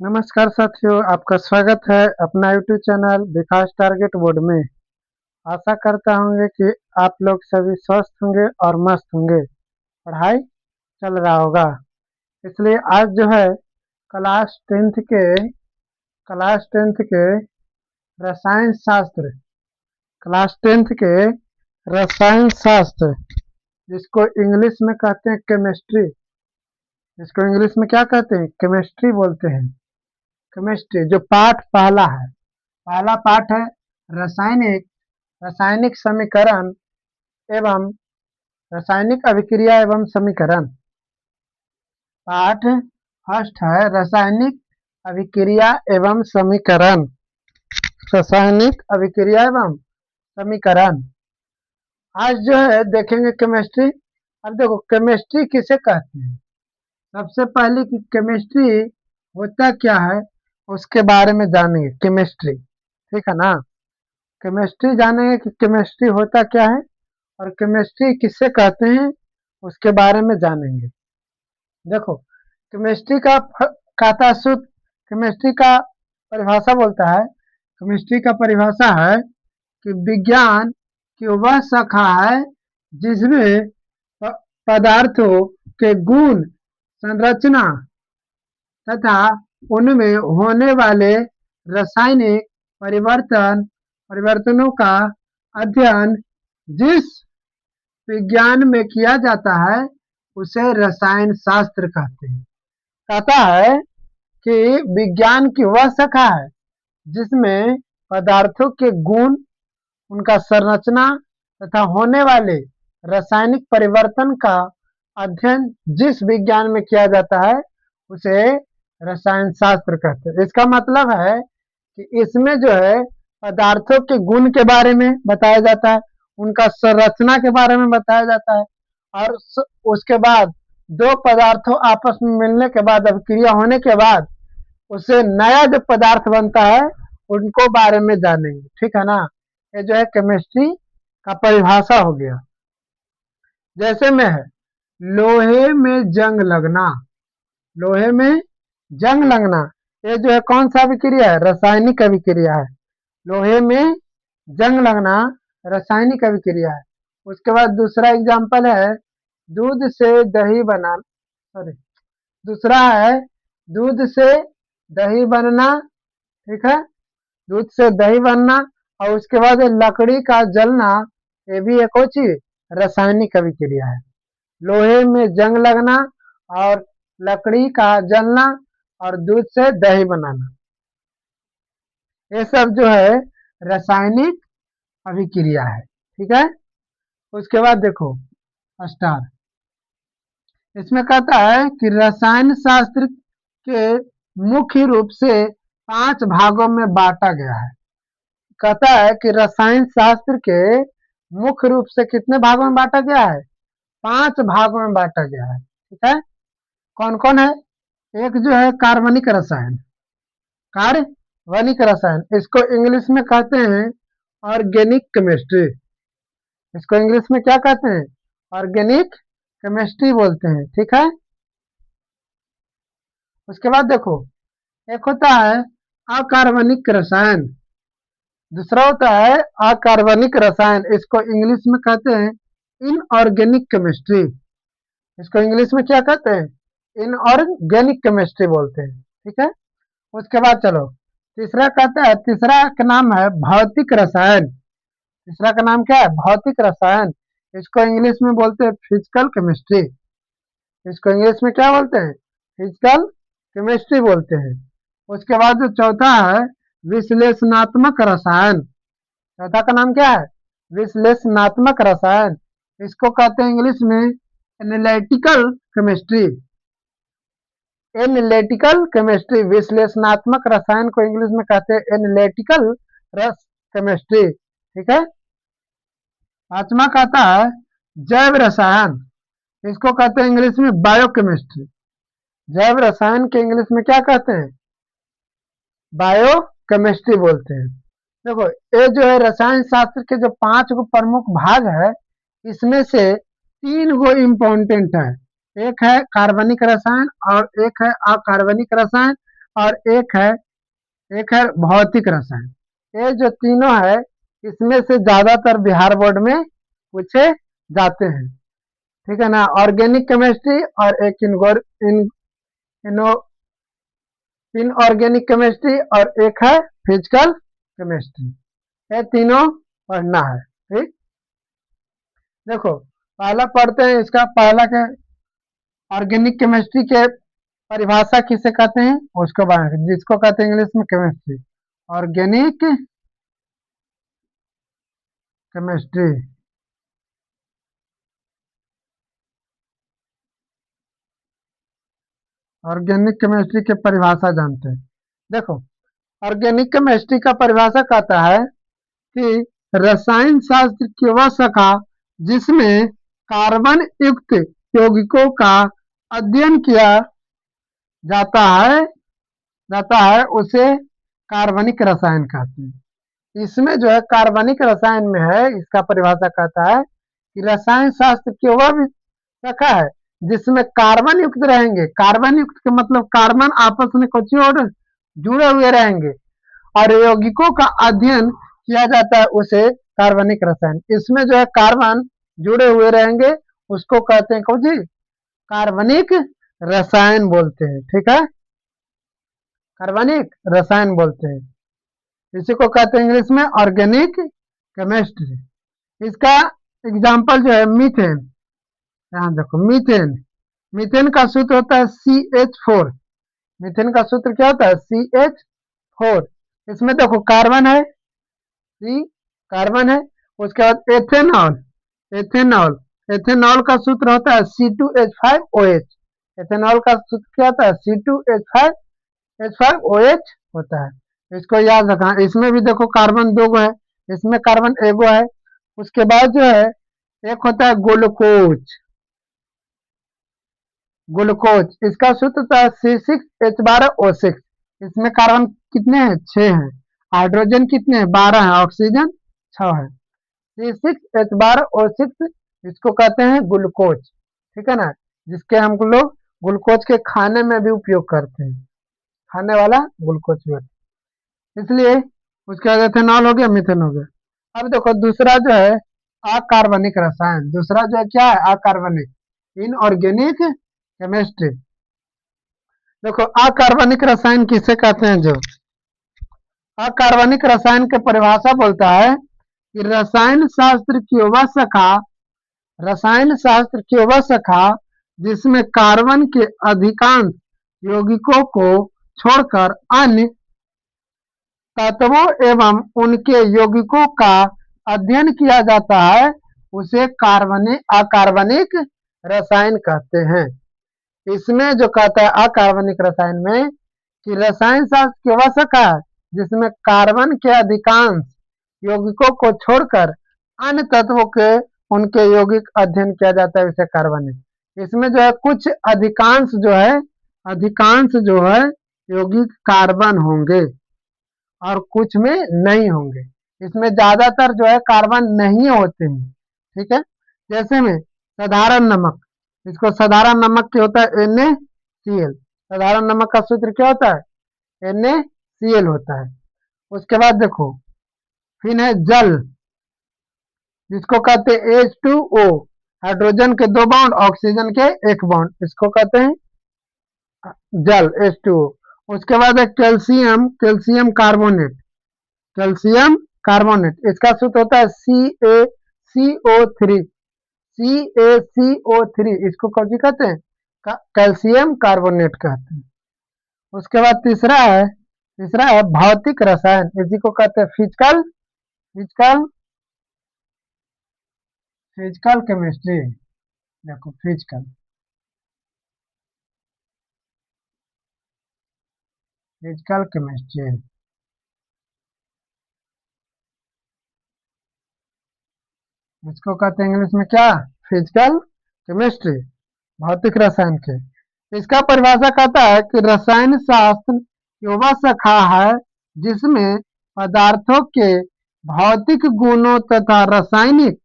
नमस्कार साथियों, आपका स्वागत है अपना यूट्यूब चैनल विकास टारगेट बोर्ड में। आशा करता हूँ कि आप लोग सभी स्वस्थ होंगे और मस्त होंगे। पढ़ाई चल रहा होगा। इसलिए आज जो है क्लास टेंथ के क्लास टेंथ के रसायन शास्त्र क्लास टेंथ के रसायन शास्त्र जिसको इंग्लिश में कहते हैं केमिस्ट्री। इसको इंग्लिश में क्या कहते हैं? केमिस्ट्री बोलते हैं। केमिस्ट्री जो पाठ पहला पाठ है रासायनिक रासायनिक समीकरण एवं रासायनिक अभिक्रिया एवं समीकरण। पाठ फर्स्ट है रासायनिक अभिक्रिया एवं समीकरण। रासायनिक अभिक्रिया एवं समीकरण आज जो है देखेंगे केमिस्ट्री। अब देखो केमिस्ट्री किसे कहते हैं। सबसे पहले कि केमिस्ट्री होता क्या है उसके बारे में जानेंगे। केमिस्ट्री, ठीक है ना। केमिस्ट्री जानेंगे कि केमिस्ट्री होता क्या है और केमिस्ट्री किससे कहते हैं उसके बारे में जानेंगे। देखो केमिस्ट्री का कहता सूत्र, केमिस्ट्री का परिभाषा बोलता है। केमिस्ट्री का परिभाषा है कि विज्ञान की वह शाखा है जिसमें पदार्थों के गुण, संरचना तथा उनमें होने वाले रासायनिक परिवर्तनों का अध्ययन जिस विज्ञान में किया जाता है उसे रसायन शास्त्र कहते हैं। कहता है कि विज्ञान की वह शाखा है जिसमें पदार्थों के गुण, उनका संरचना तथा होने वाले रासायनिक परिवर्तन का अध्ययन जिस विज्ञान में किया जाता है उसे रसायन शास्त्र कहते हैं। इसका मतलब है कि इसमें जो है पदार्थों के गुण के बारे में बताया जाता है, उनका संरचना के बारे में बताया जाता है और उसके बाद दो पदार्थों आपस में मिलने के बाद, अभिक्रिया होने के बाद उससे नया जो पदार्थ बनता है उनको बारे में जानेंगे, ठीक है ना। ये जो है केमिस्ट्री का परिभाषा हो गया। जैसे में है लोहे में जंग लगना। लोहे में जंग लगना ये जो है कौन सा अभिक्रिया है? रासायनिक अभिक्रिया है। लोहे में जंग लगना रासायनिक अभिक्रिया है। उसके बाद दूसरा एग्जाम्पल है दूध से दही बनाना। सॉरी, दूसरा है दूध से दही बनना, ठीक है। दूध से दही बनना और उसके बाद लकड़ी का जलना, ये भी एक चीज रासायनिक अभिक्रिया है। लोहे में जंग लगना और लकड़ी का जलना और दूध से दही बनाना, ये सब जो है रासायनिक अभिक्रिया है, ठीक है। उसके बाद देखो स्टार, इसमें कहता है कि रसायन शास्त्र के मुख्य रूप से 5 भागों में बांटा गया है। कहता है कि रसायन शास्त्र के मुख्य रूप से कितने भागों में बांटा गया है? 5 भागों में बांटा गया है, ठीक है। कौन कौन है? एक जो है कार्बनिक रसायन, कार्बनिक रसायन, इसको इंग्लिश में कहते हैं ऑर्गेनिक केमिस्ट्री। इसको इंग्लिश में क्या कहते हैं? ऑर्गेनिक केमिस्ट्री बोलते हैं, ठीक है। उसके बाद देखो एक होता है अकार्बनिक रसायन, दूसरा होता है अकार्बनिक रसायन, इसको इंग्लिश में कहते हैं इनऑर्गेनिक केमिस्ट्री। इसको इंग्लिश में क्या कहते हैं? इनऑर्गेनिक केमिस्ट्री बोलते हैं, ठीक है। उसके बाद चलो तीसरा कहता है, तीसरा का नाम है भौतिक रसायन। तीसरा का नाम क्या है? भौतिक रसायन। इसको इंग्लिश में बोलते हैं फिजिकल केमिस्ट्री। इसको इंग्लिश में क्या बोलते हैं? फिजिकल केमिस्ट्री बोलते हैं। उसके बाद जो चौथा है विश्लेषणात्मक रसायन। चौथा का नाम क्या है? विश्लेषणात्मक रसायन। इसको कहते हैं इंग्लिश में एनालिटिकल केमिस्ट्री। एनालिटिकल केमिस्ट्री, विश्लेषणात्मक रसायन को इंग्लिश में कहते हैं एनालिटिकल रस केमिस्ट्री, ठीक है। पांचवा कहता है जैव रसायन। इसको कहते हैं इंग्लिश में बायोकेमिस्ट्री। जैव रसायन के इंग्लिश में क्या कहते हैं? बायोकेमिस्ट्री बोलते हैं। देखो ये जो है रसायन शास्त्र के जो 5 गो प्रमुख भाग है, इसमें से 3 गो इम्पोर्टेंट है। एक है कार्बनिक रसायन और एक है अकार्बनिक रसायन और एक है भौतिक रसायन। ये जो तीनों है इसमें से ज्यादातर बिहार बोर्ड में पूछे जाते हैं। ठीक है ना। ऑर्गेनिक केमिस्ट्री और एक इनो इनऑर्गेनिक केमिस्ट्री और एक है फिजिकल केमिस्ट्री। ये तीनों पढ़ना है। ठीक। देखो पहला पढ़ते हैं इसका पहला के ऑर्गेनिक केमिस्ट्री के परिभाषा किसे कहते हैं उसको जिसको कहते हैं इंग्लिश में chemistry. Organic chemistry. Organic chemistry की परिभाषा जानते हैं। देखो ऑर्गेनिक केमिस्ट्री का परिभाषा कहता है कि रसायन शास्त्र की वह शाखा जिसमें कार्बन युक्त यौगिकों का अध्ययन किया जाता है उसे कार्बनिक रसायन कहते हैं। इसमें जो है कार्बनिक रसायन में है इसका परिभाषा कहता है कि रसायन शास्त्र की वह भी शाखा है जिसमें कार्बन युक्त रहेंगे। कार्बन युक्त के मतलब कार्बन आपस में कुछ और जुड़े हुए रहेंगे और यौगिकों का अध्ययन किया जाता है उसे कार्बनिक रसायन। इसमें जो है कार्बन जुड़े हुए रहेंगे उसको कहते हैं कौन सी कार्बनिक रसायन बोलते हैं। ठीक है। कार्बनिक रसायन बोलते हैं इसी को कहते हैं इंग्लिश में ऑर्गेनिक केमिस्ट्री। इसका एग्जाम्पल जो है मीथेन। यहाँ देखो मीथेन। मीथेन का सूत्र होता है CH4। मीथेन का सूत्र क्या होता है CH4। इसमें देखो कार्बन है सी कार्बन है। उसके बाद एथेनॉल। एथेनॉल एथेनॉल का सूत्र होता है C2H5OH। एथेनॉल का सूत्र क्या होता है C2H5OH होता है। इसको याद रखना। इसमें भी देखो कार्बन दो गो है इसमें कार्बन एगो है। उसके बाद जो है एक होता है ग्लूकोज। ग्लूकोज इसका सूत्र होता है C6H12O6। इसमें कार्बन कितने हैं 6 हैं। हाइड्रोजन कितने हैं 12 हैं। ऑक्सीजन 6 है। C6H12O6 इसको कहते हैं ग्लूकोज। ठीक है ना। जिसके हम लोग ग्लूकोज के खाने में भी उपयोग करते हैं। खाने वाला ग्लूकोज भी होता है। इसलिए उसके बाद एथेनॉल हो गया मीथेन हो गया। अब देखो दूसरा जो है अकार्बनिक रसायन। दूसरा जो है क्या है अकार्बनिक इनऑर्गेनिक केमिस्ट्री। देखो अकार्बनिक रसायन किसे कहते हैं जो अकार्बनिक रसायन की परिभाषा बोलता है कि रसायन शास्त्र की वह शाखा जिसमें कार्बन के अधिकांश यौगिकों को छोड़कर अन्य तत्वों एवं उनके यौगिकों का अध्ययन किया जाता है उसे अकार्बनिक रसायन कहते हैं। इसमें जो कहता है अकार्बनिक रसायन में कि रसायन शास्त्र की वह शाखा है जिसमें कार्बन के अधिकांश यौगिकों को छोड़कर अन्य तत्वों के उनके यौगिक अध्ययन किया जाता है उसे कार्बनिक। इसमें जो है कुछ अधिकांश जो है यौगिक कार्बन होंगे और कुछ में नहीं होंगे। इसमें ज्यादातर जो है कार्बन नहीं होते हैं। ठीक है। जैसे में साधारण नमक। इसको साधारण नमक क्या होता है NaCl। साधारण नमक का सूत्र क्या होता है NaCl होता है। उसके बाद देखो फिर है जल जिसको कहते हैं H2O। हाइड्रोजन के 2 बॉन्ड ऑक्सीजन के 1 बॉन्ड इसको कहते हैं जल H2O। उसके बाद है कैल्शियम कार्बोनेट। कैल्शियम कार्बोनेट इसका सूत्र होता है CaCO3। CaCO3 इसको कौन सी कहते हैं कैल्शियम कार्बोनेट कहते हैं। उसके बाद तीसरा है भौतिक रसायन। इसी को कहते हैं फिजिकल केमिस्ट्री। देखो फिजिकल केमिस्ट्री इसको कहते हैं इंग्लिश में क्या फिजिकल केमिस्ट्री भौतिक रसायन के। इसका परिभाषा कहता है कि रसायन शास्त्र की वह शाखा है जिसमें पदार्थों के भौतिक गुणों तथा रासायनिक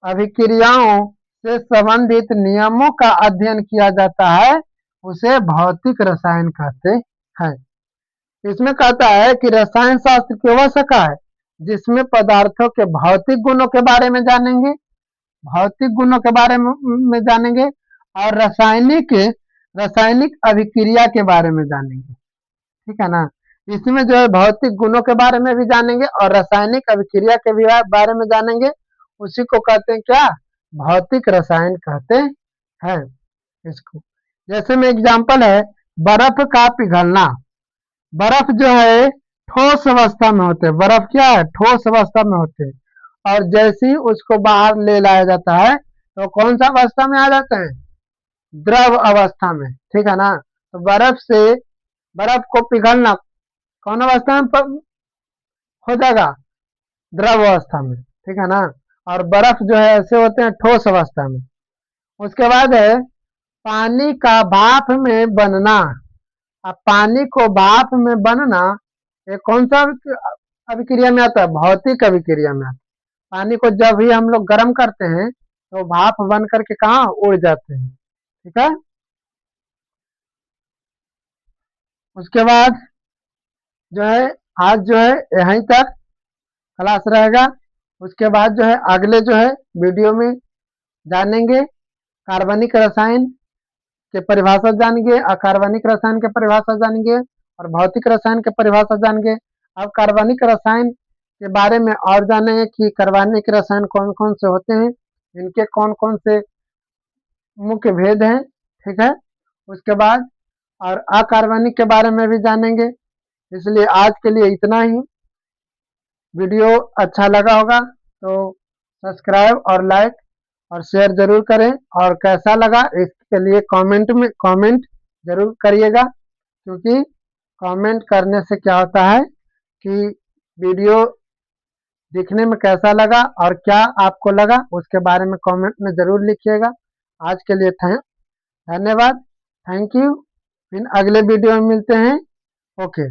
अभिक्रियाओं से संबंधित नियमों का अध्ययन किया जाता है उसे भौतिक रसायन कहते है। इसमें कहता है कि रसायन शास्त्र की वह शाखा है जिसमें पदार्थों के भौतिक गुणों के बारे में जानेंगे, भौतिक गुणों के बारे में जानेंगे, और रासायनिक रासायनिक अभिक्रिया के बारे में जानेंगे। ठीक है ना। इसमें जो है भौतिक गुणों के बारे में भी जानेंगे और रासायनिक अभिक्रिया के भी बारे में जानेंगे। उसी को कहते हैं क्या, भौतिक रसायन कहते हैं इसको। जैसे में एग्जांपल है बर्फ का पिघलना। बर्फ जो है ठोस अवस्था में होते हैं, बर्फ क्या है, ठोस अवस्था में होते हैं। और जैसे ही उसको बाहर ले लाया जाता है तो कौन सा अवस्था में आ जाता है, द्रव अवस्था में। ठीक है ना। तो बर्फ से, बर्फ को पिघलना कौन अवस्था में हो जाएगा, द्रव अवस्था में। ठीक है ना। और बर्फ जो है ऐसे होते हैं ठोस अवस्था में। उसके बाद है पानी का भाप में बनना। अब पानी को भाप में बनना ये कौन सा अभिक्रिया में आता है, भौतिक अभिक्रिया में आता है। पानी को जब भी हम लोग गर्म करते हैं तो भाप बन करके कहाँ उड़ जाते हैं। ठीक है। उसके बाद जो है आज जो है यहीं तक क्लास रहेगा। उसके बाद जो है अगले जो है वीडियो में जानेंगे कार्बनिक रसायन के परिभाषा जानेंगे, अकार्बनिक रसायन के परिभाषा जानेंगे और भौतिक रसायन के परिभाषा जानेंगे। अब कार्बनिक रसायन के बारे में और जानेंगे कि कार्बनिक रसायन कौन कौन से होते हैं, इनके कौन कौन से मुख्य भेद हैं। ठीक है। उसके बाद और अकार्बनिक के बारे में भी जानेंगे। इसलिए आज के लिए इतना ही। वीडियो अच्छा लगा होगा तो सब्सक्राइब और लाइक और शेयर जरूर करें, और कैसा लगा इसके लिए कमेंट में कमेंट जरूर करिएगा, क्योंकि कमेंट करने से क्या होता है कि वीडियो दिखने में कैसा लगा और क्या आपको लगा उसके बारे में कमेंट में जरूर लिखिएगा। आज के लिए धन्यवाद, थैंक यू। फिर अगले वीडियो में मिलते हैं। ओके।